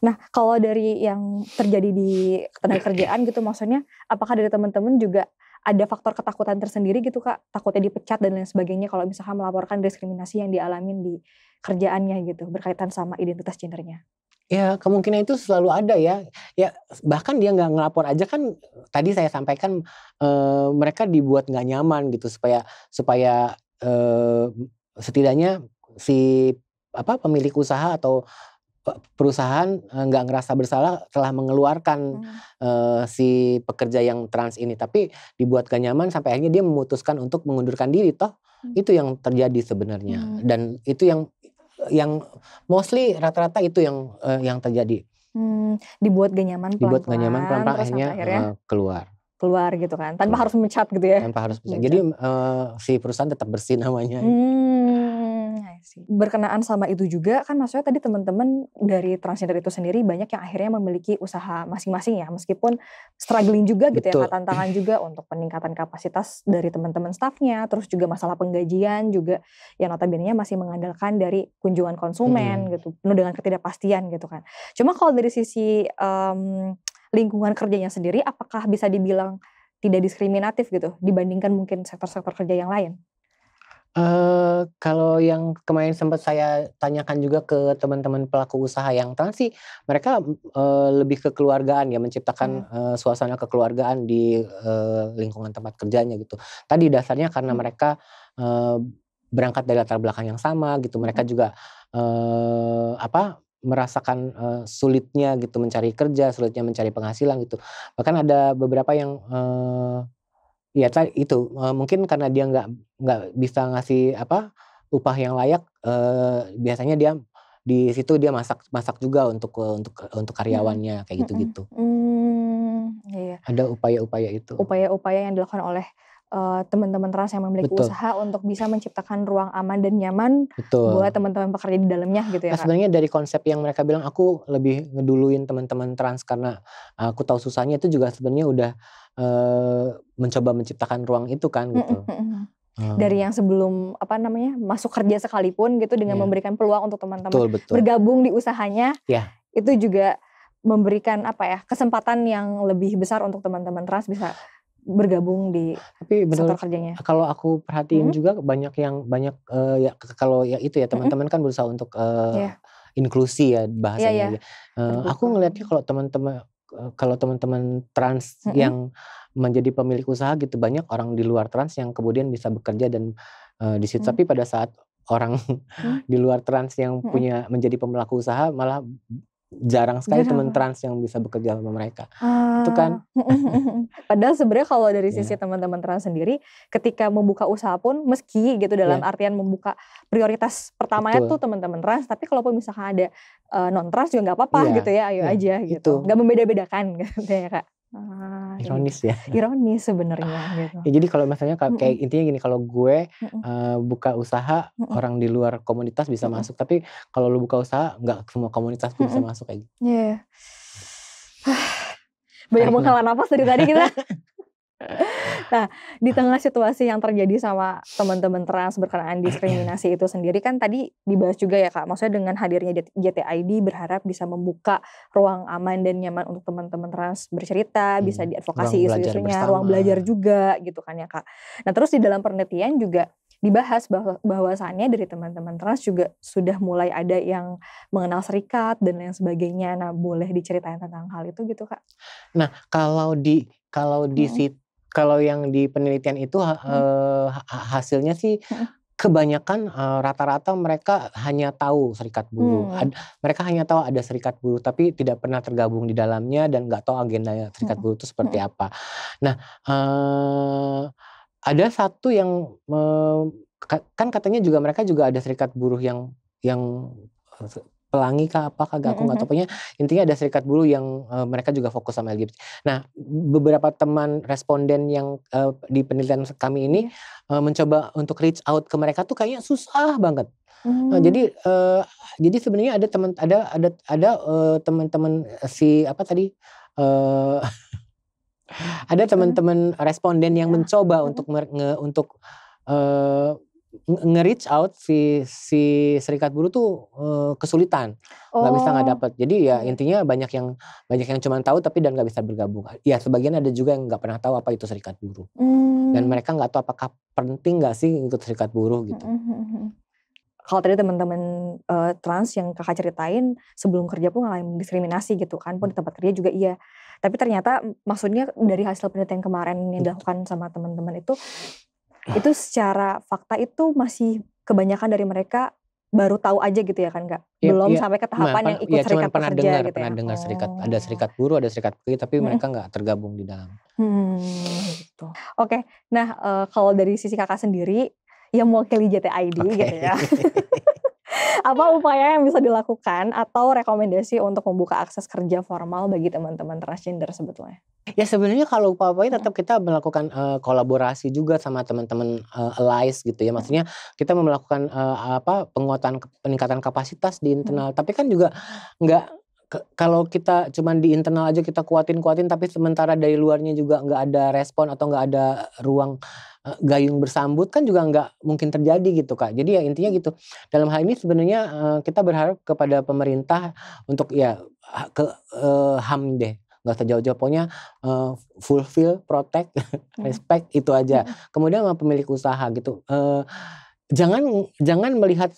Nah kalau dari yang terjadi di tenaga kerjaan gitu, maksudnya apakah dari teman-teman juga ada faktor ketakutan tersendiri gitu Kak, takutnya dipecat dan lain sebagainya kalau misalkan melaporkan diskriminasi yang dialamin di kerjaannya gitu berkaitan sama identitas gendernya? Ya kemungkinan itu selalu ada ya. Ya bahkan dia nggak ngelapor aja kan, tadi saya sampaikan mereka dibuat nggak nyaman gitu supaya setidaknya si pemilik usaha atau perusahaan nggak ngerasa bersalah telah mengeluarkan si pekerja yang trans ini, tapi dibuat gak nyaman sampai akhirnya dia memutuskan untuk mengundurkan diri. Toh itu yang terjadi sebenarnya, dan itu yang mostly rata-rata itu yang terjadi. Dibuat gak nyaman pelan-pelan akhirnya keluar gitu kan, tanpa harus memecat gitu ya. Tanpa harus memecat. Jadi si perusahaan tetap bersih namanya. Berkenaan sama itu juga kan, maksudnya tadi teman-teman dari transgender itu sendiri banyak yang akhirnya memiliki usaha masing-masing ya, meskipun struggling juga gitu. Betul. Ya, tantangan juga untuk peningkatan kapasitas dari teman-teman stafnya, terus juga masalah penggajian juga yang notabene masih mengandalkan dari kunjungan konsumen gitu, penuh dengan ketidakpastian gitu kan. Cuma kalau dari sisi lingkungan kerjanya sendiri, apakah bisa dibilang tidak diskriminatif gitu dibandingkan mungkin sektor-sektor kerja yang lain? Kalau yang kemarin sempat saya tanyakan juga ke teman-teman pelaku usaha yang trans sih, mereka lebih kekeluargaan ya, menciptakan suasana kekeluargaan di lingkungan tempat kerjanya gitu. Tadi dasarnya karena mereka berangkat dari latar belakang yang sama gitu, mereka juga merasakan sulitnya gitu mencari kerja, sulitnya mencari penghasilan gitu. Bahkan ada beberapa yang ya itu mungkin karena dia nggak bisa ngasih upah yang layak, biasanya dia di situ dia masak juga untuk karyawannya kayak gitu-gitu. Iya. Ada upaya-upaya itu. Upaya-upaya yang dilakukan oleh teman-teman trans yang memiliki usaha untuk bisa menciptakan ruang aman dan nyaman buat teman-teman pekerja di dalamnya gitu ya Kak. Sebenarnya dari konsep yang mereka bilang, aku lebih ngeduluin teman-teman trans karena aku tahu susahnya, itu juga sebenarnya udah mencoba menciptakan ruang itu kan gitu. Dari yang sebelum masuk kerja sekalipun gitu, dengan memberikan peluang untuk teman-teman bergabung di usahanya, itu juga memberikan kesempatan yang lebih besar untuk teman-teman trans bisa bergabung di sektor kerjanya. Kalau aku perhatiin juga banyak kalau ya itu ya, teman-teman kan berusaha untuk inklusi ya bahasanya. Aku ngelihatnya kalau teman-teman trans yang menjadi pemilik usaha gitu, banyak orang di luar trans yang kemudian bisa bekerja dan di situ. Tapi pada saat orang di luar trans yang menjadi pelaku usaha, malah jarang sekali teman trans yang bisa bekerja sama mereka. Itu kan. Padahal sebenarnya kalau dari sisi teman-teman trans sendiri, ketika membuka usaha pun, meski gitu dalam artian membuka prioritas pertamanya tuh teman-teman trans, tapi kalaupun misalkan ada non trans juga nggak apa-apa gitu ya, ayo aja gitu. Nggak membeda-bedakan gitu ya Kak. Ironis ya. Ironis sebenarnya gitu. Ya, jadi kalau misalnya kayak intinya gini, kalau gue buka usaha, orang di luar komunitas bisa masuk, tapi kalau lu buka usaha nggak semua komunitas tuh bisa masuk kayak gitu. Iya. Banyak menghela nafas dari tadi kita. Nah, di tengah situasi yang terjadi sama teman-teman trans berkenaan diskriminasi itu sendiri kan tadi dibahas juga ya Kak, maksudnya dengan hadirnya JTID berharap bisa membuka ruang aman dan nyaman untuk teman-teman trans bercerita, bisa diadvokasi isu-isunya, ruang belajar juga gitu kan ya Kak. Nah terus di dalam penelitian juga dibahas bahwasannya dari teman-teman trans juga sudah mulai ada yang mengenal serikat dan lain sebagainya. Nah, boleh diceritain tentang hal itu gitu, Kak? Nah, kalau di Mhm. kalau yang di penelitian itu Mhm. hasilnya sih Mhm. kebanyakan, rata-rata mereka hanya tahu serikat buruh. Mmm. Mereka hanya tahu ada serikat buruh, tapi tidak pernah tergabung di dalamnya dan nggak tahu agenda serikat Mhm. buruh itu seperti Mhm. apa. Nah, ada satu yang, kan katanya juga mereka juga ada serikat buruh yang, pelangi kah apakah Mhm. aku nggak tahu, Mhm. pokoknya intinya ada serikat buruh yang, mereka juga fokus sama LGBT. Nah, beberapa teman responden yang, di penelitian kami ini, Iya. mencoba untuk reach out ke mereka tuh kayaknya susah banget. Mmm. Jadi sebenarnya teman-teman si apa tadi, eee, ada Heeh. teman-teman responden yang Iya. mencoba Mhm. untuk eee, nge-reach out si serikat buruh tuh, kesulitan, nggak Oh, dapet. Jadi ya iya. intinya banyak yang cuman tahu tapi dan nggak bisa bergabung. Ya sebagian ada juga yang nggak pernah tahu apa itu serikat buruh. Dan Mmm. mereka nggak tahu apakah penting nggak sih ikut serikat buruh Mhm. gitu. Mhm. Mhm. Kalau tadi teman-teman, trans yang Kakak ceritain sebelum kerja pun ngalamin diskriminasi gitu kan, pun di tempat kerja juga iya. Tapi ternyata maksudnya dari hasil penelitian kemarin yang dilakukan sama teman-teman itu secara fakta itu masih kebanyakan dari mereka baru tahu aja gitu ya kan, Kak? Iya Belum iya, sampai ke tahapan yang ikut cuman serikat pekerja gitu pernah ya? dengar ada Oh. serikat buruh, ada serikat pekerja, tapi Mhm. mereka nggak tergabung di dalam. Gitu. Oke. Nah, kalau dari sisi Kakak sendiri yang mewakili JTID Oke. gitu ya. Apa upaya yang bisa dilakukan atau rekomendasi untuk membuka akses kerja formal bagi teman-teman transgender sebetulnya? Ya sebenarnya kalau upaya-upaya Mhm. tetap kita melakukan, kolaborasi juga sama teman-teman, allies gitu ya. Mhm. Maksudnya kita mau melakukan, peningkatan kapasitas di Mhm. internal. Tapi kan juga nggak kalau kita cuman di internal aja kita kuatin-kuatin, tapi sementara dari luarnya juga nggak ada respon atau nggak ada ruang, gayung bersambut kan juga nggak mungkin terjadi gitu, Kak. Jadi ya intinya gitu, dalam hal ini sebenarnya, kita berharap kepada pemerintah untuk ya, HAM deh, nggak usah jauh-jauh, pokoknya, fulfill, protect, Mhm. respect itu aja. Mhm. Kemudian sama pemilik usaha gitu, jangan jangan melihat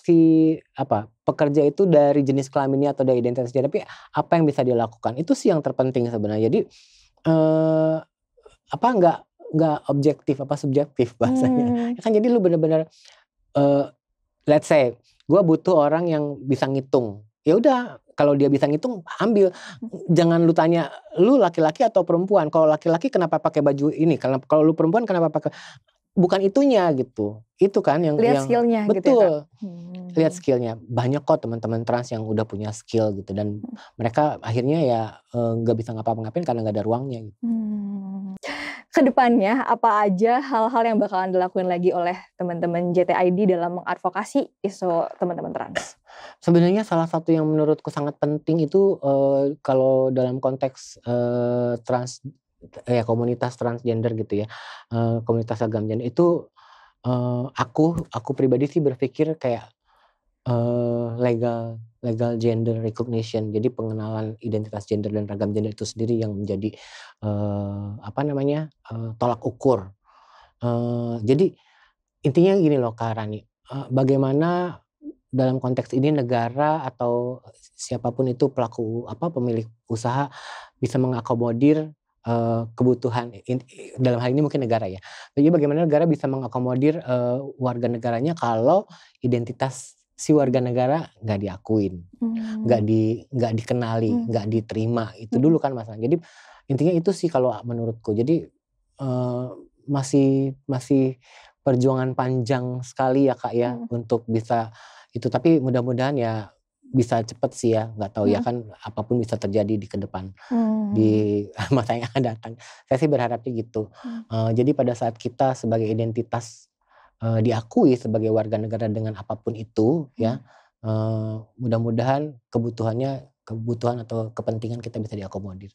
pekerja itu dari jenis kelaminnya atau dari identitasnya, tapi apa yang bisa dia lakukan, itu sih yang terpenting sebenarnya. Jadi, eee, nggak objektif, subjektif bahasanya. Mmm. Ya kan jadi lu bener-bener, eee, let's say gua butuh orang yang bisa ngitung, ya udah kalau dia bisa ngitung ambil, jangan lu tanya, "Lu laki-laki atau perempuan? Kalau laki-laki kenapa pakai baju ini? Kalau lu perempuan kenapa pakai," bukan itunya gitu. Itu kan Lihat yang skill-nya gitu ya, Kak? betul, lihat Mmm. skill-nya. Banyak kok teman-teman trans yang udah punya skill gitu dan Mhm. mereka akhirnya ya, nggak bisa ngapa-ngapain karena nggak ada ruangnya gitu. Mmm. Ke depannya apa aja hal-hal yang bakalan dilakuin lagi oleh teman-teman JTID dalam mengadvokasi isu teman-teman trans? Sebenarnya salah satu yang menurutku sangat penting itu, kalau dalam konteks, komunitas transgender gitu ya, komunitas agama gender itu, aku pribadi sih berpikir kayak, legal legal gender recognition. Jadi pengenalan identitas gender dan ragam gender itu sendiri yang menjadi, tolak ukur. Jadi intinya gini loh Kak Rani, bagaimana dalam konteks ini negara atau siapapun itu pemilik usaha bisa mengakomodir, kebutuhan dalam hal ini mungkin negara ya. Jadi bagaimana negara bisa mengakomodir, warga negaranya kalau identitas si warga negara nggak diakuin, Mmm. nggak dikenali, Mmm. nggak diterima, itu Mhm. dulu kan masalahnya. Jadi intinya itu sih kalau menurutku. Jadi, eee, masih masih perjuangan panjang sekali ya, Kak, ya, Mhm. untuk bisa itu. Tapi mudah-mudahan ya bisa cepet sih ya, nggak tahu ya Mhm. kan apapun bisa terjadi di ke depan, Mmm. di masa yang akan datang. Saya sih berharapnya gitu. Mmm. Jadi pada saat kita sebagai identitas, diakui sebagai warga negara dengan apapun itu Mhm. ya, mudah-mudahan kebutuhan atau kepentingan kita bisa diakomodir.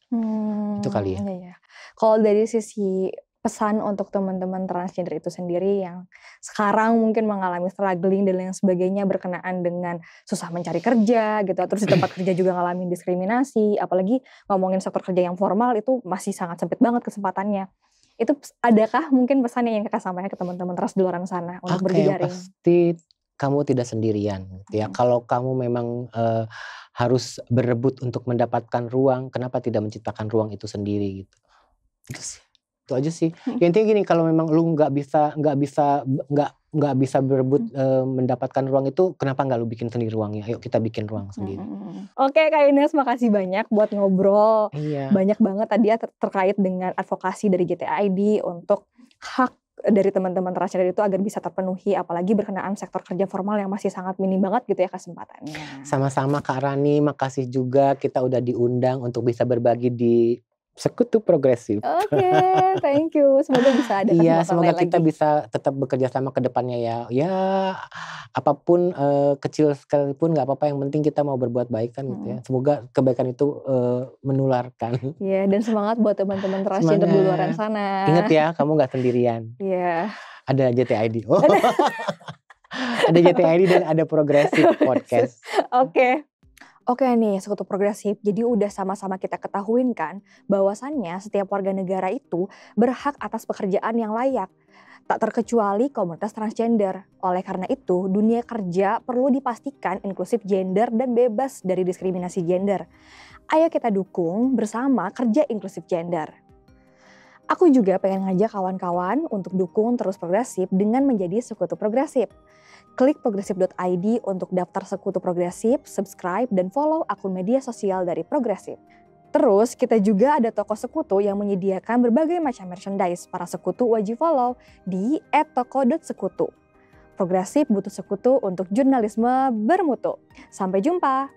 Itu kali ya. Iya ya. Kalau dari sisi pesan untuk teman-teman transgender itu sendiri yang sekarang mungkin mengalami struggling dan lain sebagainya berkenaan dengan susah mencari kerja gitu, terus di tempat kerja juga ngalamin diskriminasi, apalagi ngomongin sektor kerja yang formal itu masih sangat sempit banget kesempatannya. Itu adakah mungkin pesan yang ingin kakak sampaikan ke teman-teman trans di luar sana untuk Oke, yang berjejaring? pasti kamu tidak sendirian gitu ya. Kalau kamu memang harus berebut untuk mendapatkan ruang, kenapa tidak menciptakan ruang itu sendiri gitu. Itu sih. Itu aja sih. Ya intinya gini, kalau memang lu nggak bisa berebut mendapatkan ruang itu, kenapa nggak lu bikin sendiri ruangnya? Ayo kita bikin ruang sendiri. Oke Kak Ines, makasih banyak buat ngobrol. Iya. Banyak banget tadi ya terkait dengan advokasi dari JTID untuk hak dari teman-teman transgender itu agar bisa terpenuhi, apalagi berkenaan sektor kerja formal yang masih sangat minim banget gitu ya kesempatannya. Sama-sama Kak Rani, makasih juga kita udah diundang untuk bisa berbagi di Sekutu Progresif. Oke, thank you. Semoga bisa ada Iya, kesempatan semoga lain kita lagi. bisa tetap bekerja sama ke depannya ya. Ya, apapun kecil sekalipun nggak apa-apa, yang penting kita mau berbuat baik kan gitu ya. Semoga kebaikan itu menularkan. Iya, dan semangat buat teman-teman transgender di luar Semangat. sana. Ingat ya, kamu nggak sendirian. Iya. Ada JTID. Oh. Ada JTID dan ada Progresif Podcast. Oke nih, Sekutu Progresif. Jadi udah sama-sama kita ketahuin kan bahwasannya setiap warga negara itu berhak atas pekerjaan yang layak. Tak terkecuali komunitas transgender. Oleh karena itu, dunia kerja perlu dipastikan inklusif gender dan bebas dari diskriminasi gender. Ayo kita dukung bersama kerja inklusif gender. Aku juga pengen ngajak kawan-kawan untuk dukung terus Progresif dengan menjadi Sekutu Progresif. Klik progresif.id untuk daftar Sekutu Progresif, subscribe, dan follow akun media sosial dari Progresif. Terus kita juga ada toko sekutu yang menyediakan berbagai macam merchandise. Para sekutu wajib follow di @toko.sekutu. Progresif butuh sekutu untuk jurnalisme bermutu. Sampai jumpa!